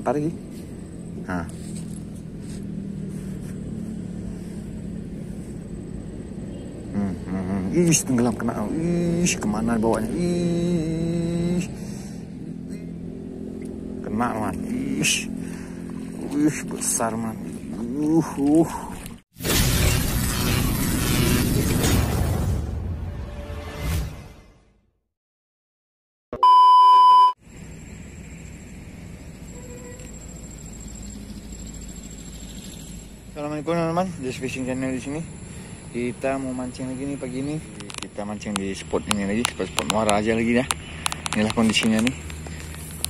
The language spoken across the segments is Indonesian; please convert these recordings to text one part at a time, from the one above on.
lempar lagi. Nah. Ih, tenggelam kena. Ih, kemana bawanya? Ih, kena man. Ih, besar man. Assalamualaikum teman-teman, Just Fishing Channel di sini. Kita mau mancing lagi nih pagi ini. Kita mancing di spot ini lagi, spot muara aja lagi ya. Inilah kondisinya nih.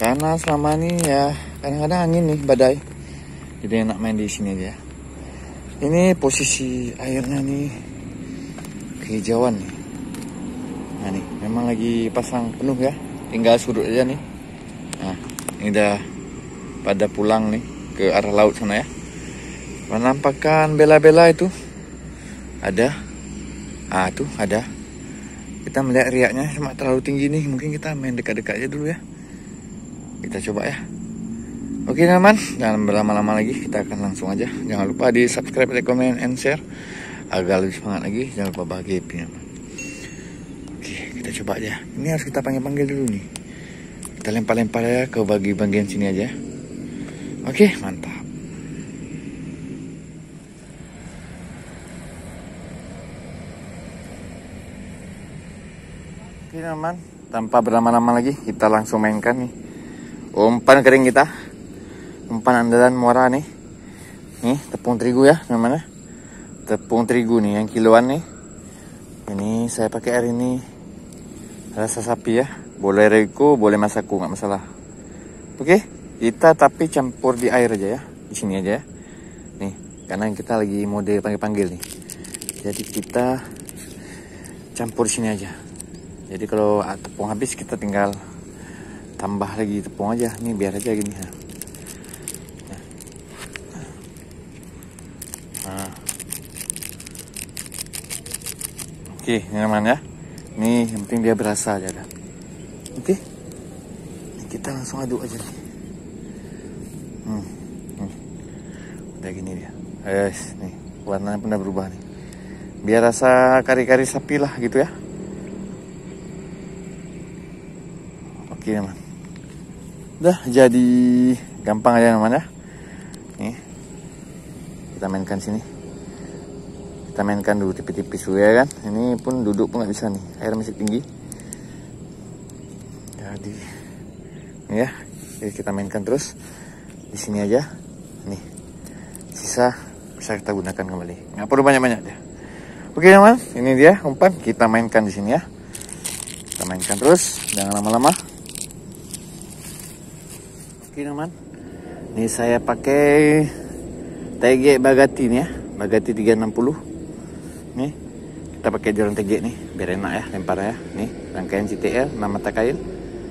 Karena selama ini ya kadang-kadang angin nih, badai. Jadi enak main di sini aja. Ini posisi airnya nih kehijauan nih. Nah nih, memang lagi pasang penuh ya. Tinggal surut aja nih. Nah, ini udah pada pulang nih ke arah laut sana ya. Penampakan bela-bela itu ada. Tuh ada. Kita melihat riaknya cuma terlalu tinggi nih. Mungkin kita main dekat-dekat aja dulu ya. Kita coba ya. Oke teman-teman, jangan berlama-lama lagi. Kita akan langsung aja. Jangan lupa di subscribe, like, comment, and share agar lebih semangat lagi. Jangan lupa bahagia teman-teman. Oke, kita coba aja. Ini harus kita panggil-panggil dulu nih. Kita lempar-lempar ya ke bagian sini aja. Oke, mantap. Oke teman, tanpa berlama-lama lagi kita langsung mainkan nih umpan kering kita, umpan andalan muara nih. Nih tepung terigu ya teman-teman, tepung terigu nih yang kiloan nih. Ini saya pakai air ini rasa sapi ya, boleh rego boleh masaku nggak masalah. Oke, kita tapi campur di air aja ya, di sini aja ya. Nih karena kita lagi mode panggil-panggil nih, jadi kita campur di sini aja. Jadi kalau tepung habis kita tinggal tambah lagi tepung aja. Nih biar aja gini ya. Nah. Oke, nyaman ya. Nih yang penting dia berasa aja kan. Oke. Nih, kita langsung aduk aja nih. Udah gini dia. Yes, nih warnanya pun udah berubah nih. Biar rasa kari-kari sapi lah gitu ya. Oke teman, udah jadi gampang aja teman ya. Nih kita mainkan sini, kita mainkan dulu tipis-tipis dulu ya kan. Ini pun duduk pun nggak bisa nih, air masih tinggi. Jadi ini ya, jadi kita mainkan terus di sini aja. Nih sisa bisa kita gunakan kembali, nggak perlu banyak-banyak deh. Oke teman, ini dia umpan kita mainkan di sini ya. Kita mainkan terus, jangan lama-lama. Oke teman, ini saya pakai TG Bagati nih ya, Bagati 360. Nih kita pakai jarum TG nih biar enak ya lempar ya. Nih rangkaian CTL 6 mata kail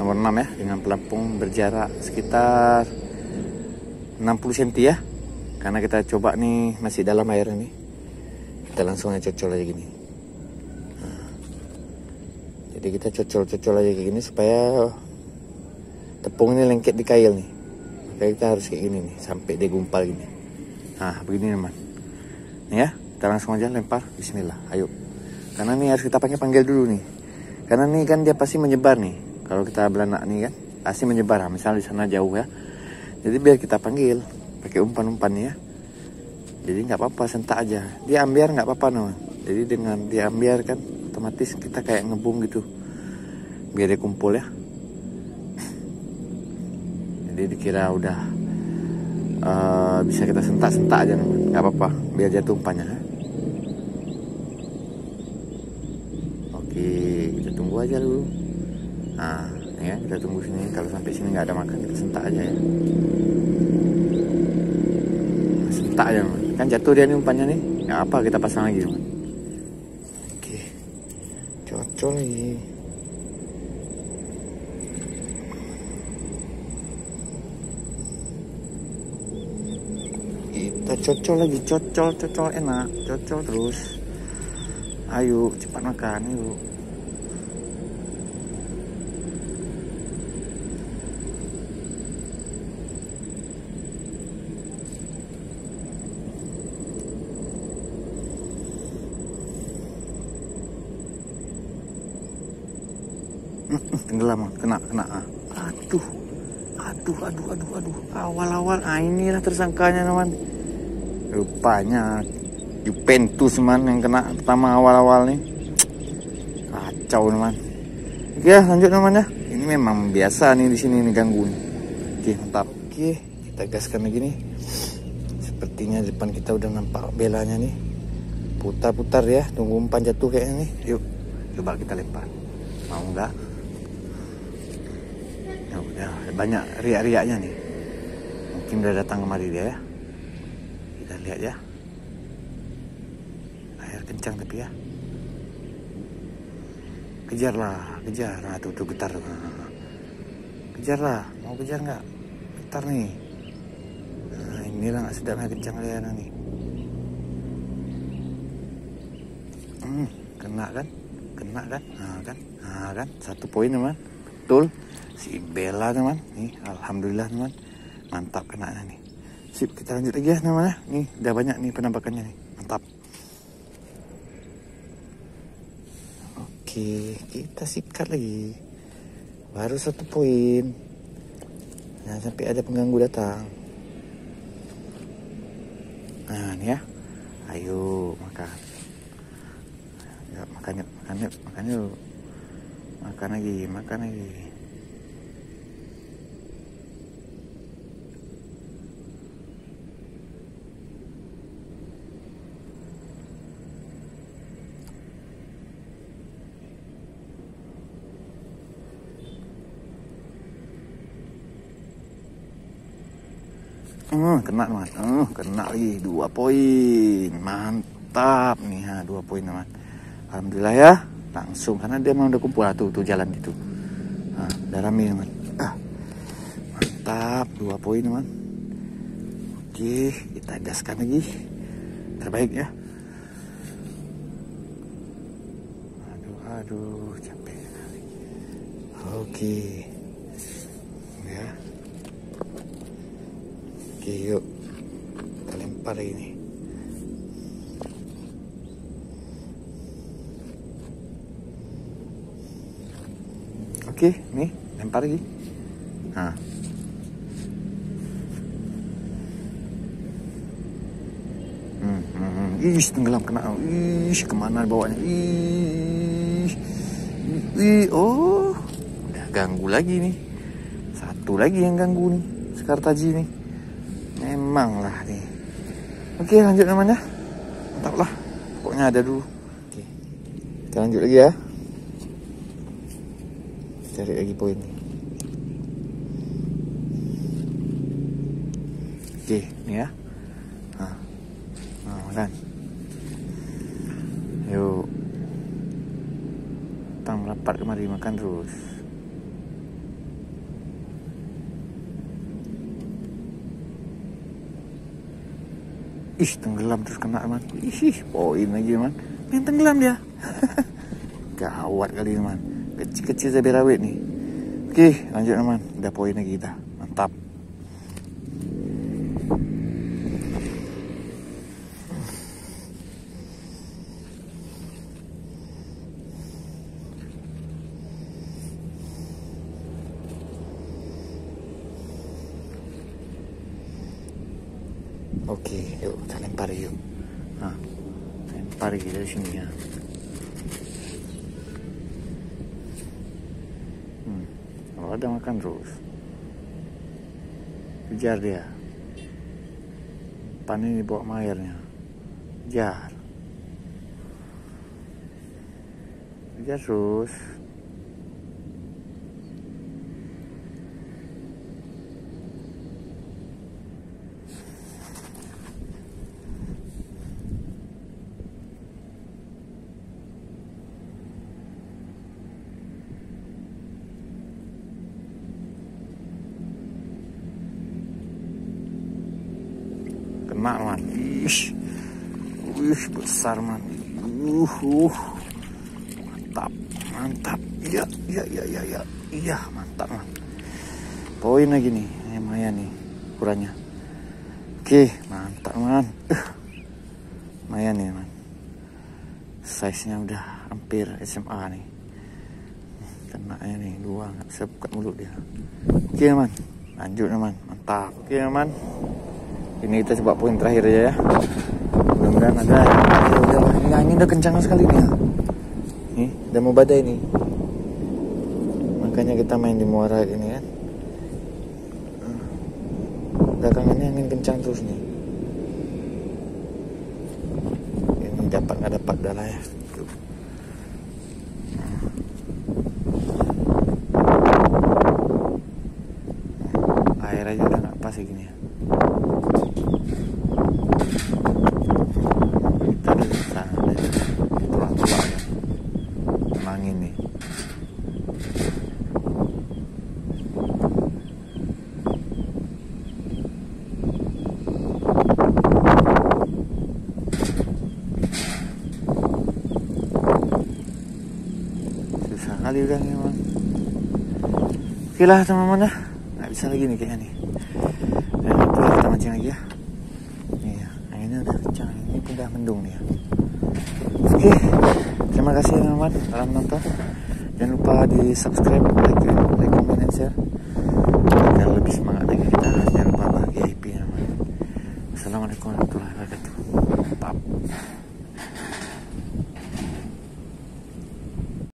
nomor 6 ya, dengan pelampung berjarak sekitar 60 cm ya. Karena kita coba nih masih dalam air nih, kita langsung aja cocol aja gini. Nah, jadi kita cocol aja kayak gini supaya tepung ini lengket di kail nih. Makanya kita harus kayak gini nih, sampai dia gumpal gini. Nah, begini teman. Nih ya, kita langsung aja lempar. Bismillah, ayo. Karena nih harus kita panggil dulu nih. Karena nih kan dia pasti menyebar nih. Kalau kita beranak nih kan, pasti menyebar. Misal di sana jauh ya. Jadi biar kita panggil pakai umpan-umpannya ya. Jadi nggak apa-apa, sentak aja. Dia ambiar nggak apa-apa teman. Jadi dengan dia ambiar kan, otomatis kita kayak ngebum gitu. Biar dia kumpul ya. Jadi dikira udah bisa kita sentak-sentak aja teman, nggak apa-apa, biar jatuh umpannya. Oke, kita tunggu aja dulu. Nah ya, kita tunggu sini. Kalau sampai sini nggak ada makan, kita sentak aja ya. Sentak aja teman, kan jatuh dia nih umpannya nih, nggak apa, kita pasang lagi teman. Oke, cocol lagi. Cocol lagi, cocol enak, cocol terus. Ayo cepat makan yuk. Tenggelam, kena. Aduh. Awal-awal, inilah tersangkanya teman. Rupanya Juventus man yang kena pertama awal-awal nih. Kacau teman. Oke, lanjut teman ya. Ini memang biasa nih di sini nih ganggu nih. Oke, mantap. Oke, kita gaskan lagi nih. Sepertinya depan kita udah nampak belanya nih. Putar-putar ya, tunggu umpan jatuh kayaknya nih. Yuk, coba kita lempar. Mau nggak? Ya udah, banyak riak-riaknya nih. Mungkin udah datang kemari dia ya. Kita lihat ya. Air kencang tapi ya. Kejarlah, kejar. Nah, tuh getar. Kejarlah, mau kejar nggak? Getar nih. Nah, inilah nggak sedapnya kencang liana nih. Kena kan? Nah kan? 1 poin teman. Betul. Si Bella teman. Nih, alhamdulillah teman. Mantap kenanya nih. Sip, kita lanjut lagi ya teman ya. Nih, udah banyak nih penampakannya nih. Mantap. Oke, kita sikat lagi. Baru 1 poin. Jangan sampai ada pengganggu datang. Nah, nih ya. Ayo, makan. Ya, makan yuk. Makan lagi. Kena teman. Kena lagi 2 poin. Mantap nih, 2 poin teman. Alhamdulillah ya. Langsung karena dia memang udah kumpul tuh jalan gitu. Nah, udah rame teman. Mantap, 2 poin teman. Oke, kita gaskan lagi. Terbaik ya. Aduh, capek. Oke. Ya. Oke, yuk. Kita lempar lagi nih. Oke, nih, lempar lagi. Nah. Tenggelam kena. Kemana bawanya? Oh, udah ganggu lagi nih. 1 lagi yang ganggu nih. Sekartaji nih. Memang lah nih. Oke, lanjut namanya. Mantap lah. Pokoknya ada dulu. Oke. Kita lanjut lagi ya. Cari lagi poin nih. Oke, nih ya. Nah, makan. Yuk. Tang merapat kemari makan terus. Tenggelam terus kena teman. Poin lagi teman. Main tenggelam dia. Gawat kali teman. Kecil-kecil cabai rawit nih. Oke, lanjut teman. Udah poin lagi kita. Mantap. Oke, yuk kita lempar yuk. Nah, lempar lagi dari sini ya. Kalau ada makan terus. Kejar dia. Pan ini bawa airnya. Kejar. Kejar terus. Kena man. Besar man. Mantap. Iya, mantap man. Poin lagi nih, lumayan nih ukurannya. Oke, mantap man. Lumayan nih man. Size-nya udah hampir SMA nih. Kenaknya nih, dua nggak bisa buka mulut dia. Oke teman, lanjut teman, mantap. Oke teman, ini kita coba poin terakhir aja ya. Mudah-mudahan ada. Udah, ini udah kencang sekali nih ya. Nih, udah mau badai nih. Makanya kita main di muara ini kan. Belakangan ini angin kencang terus nih. Ini dapat nggak dapat dah lah ya. Air aja udah nggak pas gini ya. Kita udah sana deh. Tulang-tulang ya. Angin nih. Susah kali udah nih memang. Oke lah teman-teman dah. Nggak bisa lagi nih kayaknya nih. Dan itulah kita mancing lagi ya. Nih ya, anginnya udah kencang. Ini udah mendung nih ya. Oke, terima kasih teman-teman telah menonton. Jangan lupa di subscribe, like, comment, and share.